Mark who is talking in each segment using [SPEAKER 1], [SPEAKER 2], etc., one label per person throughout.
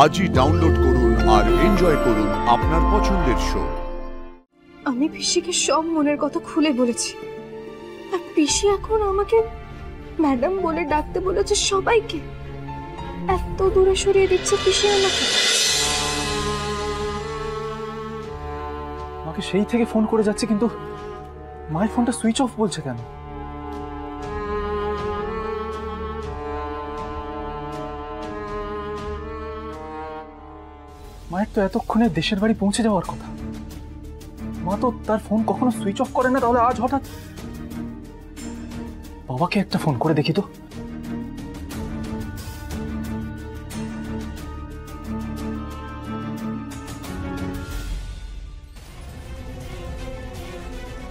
[SPEAKER 1] আজই ডাউনলোড করুন আর এনজয় করুন আপনার পছন্দের শো।
[SPEAKER 2] আমি পিসিকে সব মনের কথা খুলে বলেছি, আর পিসি এখন আমাকে ম্যাডাম বলে ডাকতে বলেছে সবাইকে। এত দূরে সরিয়ে দিচ্ছে পিসি আমাকে।
[SPEAKER 3] আমাকে সেই থেকে ফোন করে যাচ্ছে, কিন্তু মায়ের ফোনটা সুইচ অফ বলছে কেন? মায়ের তো এতক্ষণে দেশের বাড়ি পৌঁছে যাওয়ার কথা। মা তো তার ফোন কখনো সুইচ অফ করে না, তাহলে আজ হঠাৎ? বাবাকে একটা ফোন করে দেখি তো।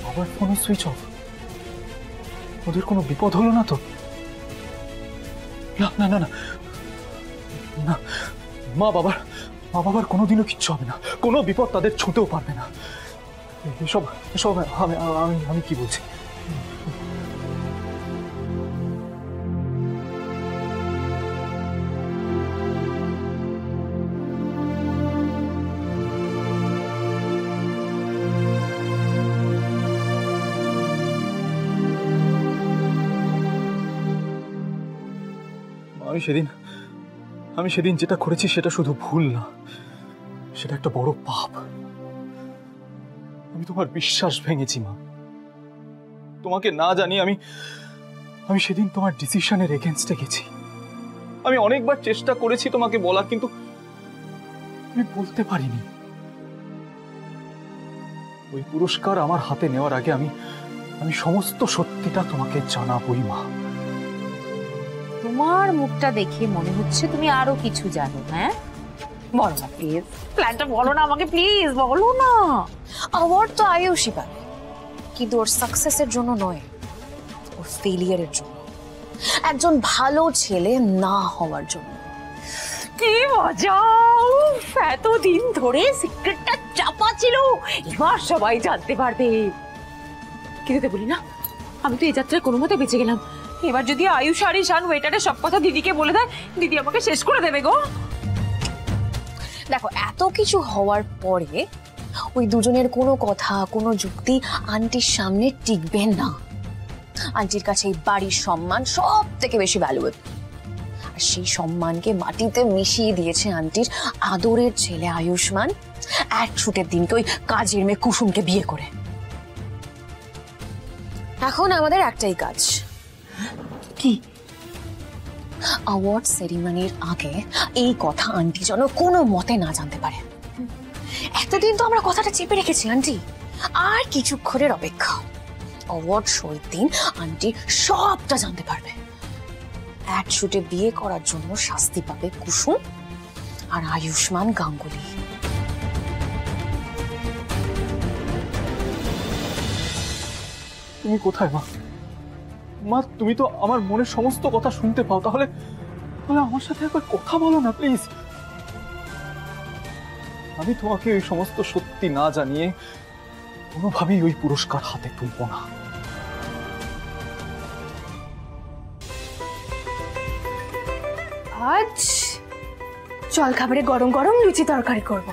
[SPEAKER 3] বাবার ফোনও সুইচ অফ। ওদের কোনো বিপদ হলো না তো? না না না না না, মা বাবার কোনোদিনও কিচ্ছু হবে না, কোনো বিপদ তাদের ছুঁতেও পারবে না। এসব এসব আমি কি বলছি? আমি সেদিন যেটা করেছি সেটা শুধু ভুল না, সেটা একটা বড় পাপ। আমি তোমার বিশ্বাস ভেঙেছি মা। তোমাকে না জানি আমি সেদিন তোমার ডিসিশনের এগেইনস্টে গেছি। আমি অনেকবার চেষ্টা করেছি তোমাকে বলার, কিন্তু আমি বলতে পারিনি। ওই পুরস্কার আমার হাতে নেওয়ার আগে আমি সমস্ত সত্যিটা তোমাকে জানাবই মা।
[SPEAKER 4] তোমার মুখটা দেখে মনে হচ্ছে তুমি আরো কিছু জানো। হ্যাঁ, বলো না প্লিজ, প্ল্যানটা বলো না আমাকে, প্লিজ বলো না।
[SPEAKER 2] অ্যাওয়ার্ড তো আয়ুষই পাবে, কিন্তু ওর সাকসেসের জন্য নয়, ওর ফেলিয়ারের জন্য, একজন ভালো ছেলে না হওয়ার জন্য।
[SPEAKER 4] কি মজা! এতদিন ধরে সিক্রেটটা চাপা ছিল, এবার সবাই জানতে পারবে। কিন্তু বলি না, আমি তো এই যাত্রায় কোনো মতে বেঁচে গেলাম। এবার যদি আয়ুষ আর ঈশান ওয়েটারের সব কথা দিদিকে বলে দেয়, দিদি আমাকে শেষ করে দেবে গো।
[SPEAKER 2] দেখো, এত কিছু হওয়ার পরে ওই দুজনের কোনো কথা, কোনো যুক্তি আন্টির সামনে টিকবে না। আন্টির কাছে এই বাড়ির সম্মান সব থেকে বেশি ভ্যালুয়েবল, আর সেই সম্মানকে মাটিতে মিশিয়ে দিয়েছে আন্টির আদরের ছেলে আয়ুষ্মান এক ছুটের দিনকে ওই কাজের মেয়ে কুসুমকে বিয়ে করে। এখন আমাদের একটাই কাজ।
[SPEAKER 4] কি?
[SPEAKER 2] অ্যাওয়ার্ড সেরিমনির আগে এই কথা আন্টি যেন কোনো মতে না জানতে পারে। এতদিন তো আমরা কথাটা চেপে রেখেছি আন্টি, আর কিছুক্ষণের অপেক্ষা। অ্যাওয়ার্ড শোর দিন আন্টি সবটা জানতে পারবে। এক শুটে বিয়ে করার জন্য শাস্তি পাবে কুসুম আর আয়ুষ্মান গাঙ্গুলি।
[SPEAKER 3] তুমি কোথায় মা? মা, তুমি তো আমার মনের সমস্ত কথা শুনতে পাও, তাহলে আমার সাথে একবার কথা বলো না প্লিজ। আমি তোমাকে ওই সমস্ত সত্যি না জানিয়ে কোনোভাবেই ওই পুরস্কার হাতে তুলব না।
[SPEAKER 2] আজ জল খাবারে গরম গরম লুচি তরকারি করব।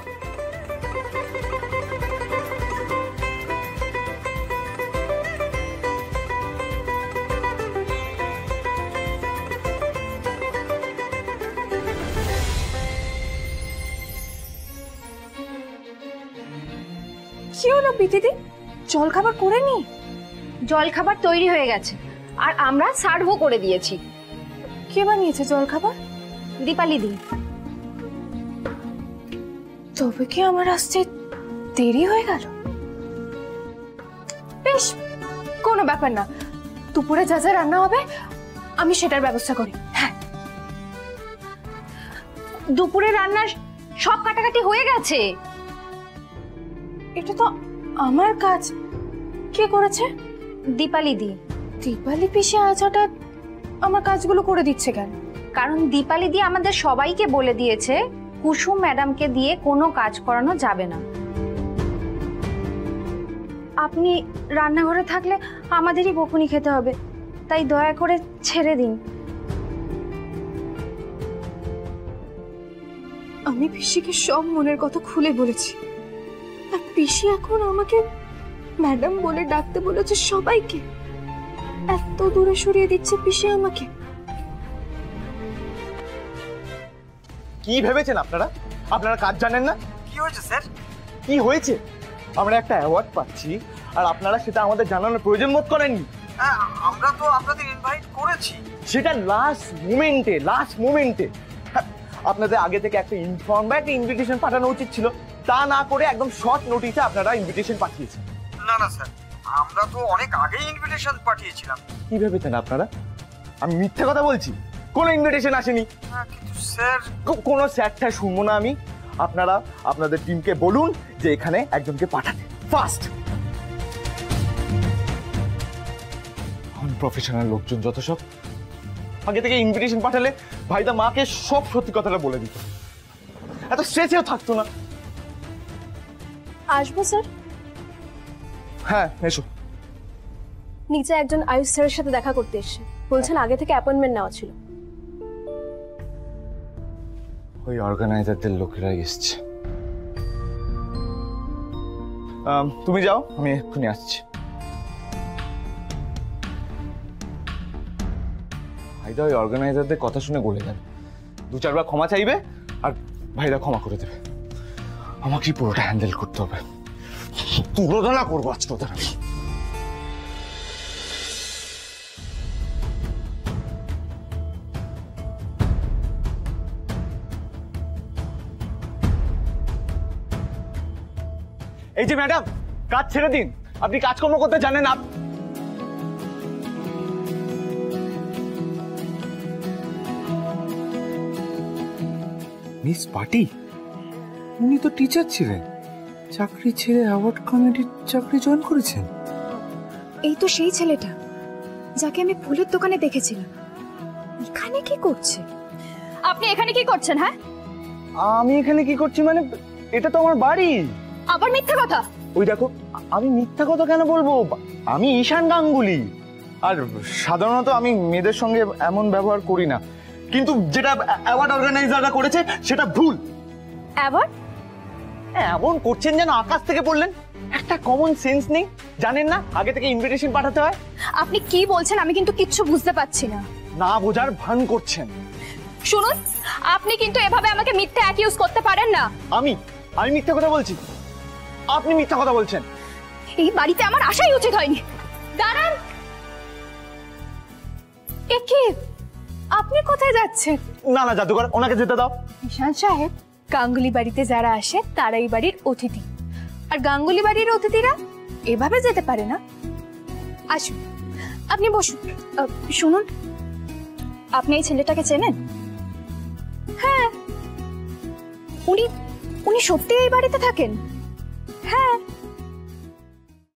[SPEAKER 2] কি হলো দিদি, জল খাবার করে নি?
[SPEAKER 5] জল খাবার তৈরি হয়ে গেছে, আর আমরা সার্ভও করে দিয়েছি।
[SPEAKER 2] কে বানিয়েছে জল খাবার?
[SPEAKER 5] দীপালি দি।
[SPEAKER 2] তবে কি আমার আসতে দেরি হয়ে গেল? বেশ, কোনো ব্যাপার না, দুপুরে যা যা রান্না হবে আমি সেটার ব্যবস্থা করি। হ্যাঁ,
[SPEAKER 5] দুপুরে রান্নার সব কাটাকাটি হয়ে গেছে।
[SPEAKER 2] এটা তো আমার কাজ। কে করেছে?
[SPEAKER 5] দীপালি দি।
[SPEAKER 2] দীপালি পিসি আজ হঠাৎ আমার কাজগুলো করে দিচ্ছে কেন?
[SPEAKER 5] কারণ দীপালি দি আমাদের সবাইকে বলে দিয়েছে কুসুম ম্যাডামকে দিয়ে কোনো কাজ করানো যাবে না। আপনি রান্নাঘরে থাকলে আমাদেরই বকুনি খেতে হবে, তাই দয়া করে ছেড়ে দিন।
[SPEAKER 6] আমি পিসিকে সব মনের কথা খুলে বলেছি, আর পিসি এখন আমাকে ম্যাডাম বলে ডাকতে বলেছে সবাইকে। এত দূরে সরিয়ে দিচ্ছে পিসি আমাকে।
[SPEAKER 7] কি ভেবেছেন আপনারা? আপনারা কাজ জানেন না?
[SPEAKER 8] কি হয়েছে স্যার?
[SPEAKER 7] কি হয়েছে? আমরা একটা অ্যাওয়ার্ড পাচ্ছি আর আপনারা সেটা আমাদের জানানোর প্রয়োজন বোধ করেননি।
[SPEAKER 8] আমরা তো আপনাদের ইনভাইট করেছি।
[SPEAKER 7] সেটা লাস্ট মোমেন্টে আপনাদের আগে থেকে একটা ইনফর্ম বা একটা ইনভিটেশন পাঠানো উচিত ছিল। তা না করে একদম শর্ট নোটিসে আপনারা ইনভিটেশন পাঠিয়েছেন।
[SPEAKER 8] না না স্যার, আমরা তো অনেক আগেই ইনভিটেশন পাঠিয়েছিলাম।
[SPEAKER 7] কি ভেবেছেন আপনারা আমি মিথ্যে কথা বলছি? কোনো ইনভিটেশন আসেনি।
[SPEAKER 8] কিন্তু স্যার,
[SPEAKER 7] কোনো স্যারটা শুনবো না আমি। আপনারা আপনাদের টিমকে বলুন যে এখানে একজনকে পাঠাতে, ফাস্ট। প্রফেশনাল লোকজন যত সব, আগে থেকে ইনভিটেশন পাঠালে ভাইদা মাকে সব সত্যি কথাটা বলে দিত, এত স্ট্রেসেও থাকতো না।
[SPEAKER 6] আসবো স্যার?
[SPEAKER 7] হ্যাঁ এসো।
[SPEAKER 6] নিচে একজন আয়ুষ স্যারের সাথে দেখা করতে এসেছে, বলছেন আগে থেকে অ্যাপয়েন্টমেন্ট নেওয়া ছিল।
[SPEAKER 7] ওই অর্গানাইজারদের লোকেরা এসছে। তুমি যাও, আমি এক্ষুনি আসছি। ভাইদা ওই অর্গানাইজারদের কথা শুনে গলে যাবে, 2-4 বার ক্ষমা চাইবে আর ভাইরা ক্ষমা করে দেবে। আমাকেই পুরোটা হ্যান্ডেল করতে হবে। তুলনা করবো আজকে ওদের আমি। এই যে ম্যাডাম, কাজ ছেড়ে দিন, আপনি কাজকর্ম করতে জানেন না।
[SPEAKER 9] মিস পার্টি, উনি তো টিচার ছিলেন, চাকরি ছেড়ে অ্যাওয়ার্ড কমিটির চাকরি জয়েন করেছেন।
[SPEAKER 6] এই তো সেই ছেলেটা যাকে আমি ফুলের দোকানে দেখেছিলাম। এখানে কি করছে? আপনি এখানে কি করছেন? হ্যাঁ,
[SPEAKER 7] আমি এখানে কি করছি মানে? এটা তো আমার বাড়ি।
[SPEAKER 6] আবার মিথ্যা কথা।
[SPEAKER 7] ওই দেখো, আমি মিথ্যা কথা কেন বলবো? আমি ঈশান গাঙ্গুলি, আর সাধারণত আমি মেয়েদের সঙ্গে এমন ব্যবহার করি না, কিন্তু যেটা অ্যাওয়ার্ড অর্গানাইজাররা করেছে সেটা ভুল।
[SPEAKER 6] অ্যাওয়ার্ড?
[SPEAKER 7] এমন করছেন যেন আকাশ থেকে পড়লেন, একটা কমন সেন্স নেই, জানেন না আগে থেকে ইনভিটেশন পাঠাতে হয়?
[SPEAKER 6] আপনি কি বলছেন আমি কিন্তু কিচ্ছু বুঝতে পারছি না।
[SPEAKER 7] না বোঝার ভান করছেন।
[SPEAKER 6] শুনুন, আপনি কিন্তু এভাবে আমাকে মিথ্যা অ্যাকিউজ করতে পারেন না।
[SPEAKER 7] আমি মিথ্যা কথা বলছি? আপনি মিথ্যা কথা বলছেন।
[SPEAKER 6] এই বাড়িতে আমার আসাই উচিত হয়নি। দাঁড়ান, একে আপনি কোথায় যাচ্ছেন?
[SPEAKER 7] না না জাদুকর, ওনাকে যেতে দাও।
[SPEAKER 6] ঈশান সাহেব, গাঙ্গুলি বাড়িতে যারা আসে তারাই বাড়ির অতিথি, আর গাঙ্গুলি বাড়ির অতিথিরা এভাবে যেতে পারে না। আসুন, আপনি বসুন। শুনুন, আপনি এই ছেলেটাকে চেনেন? হ্যাঁ, উনি সত্যি এই বাড়িতে থাকেন?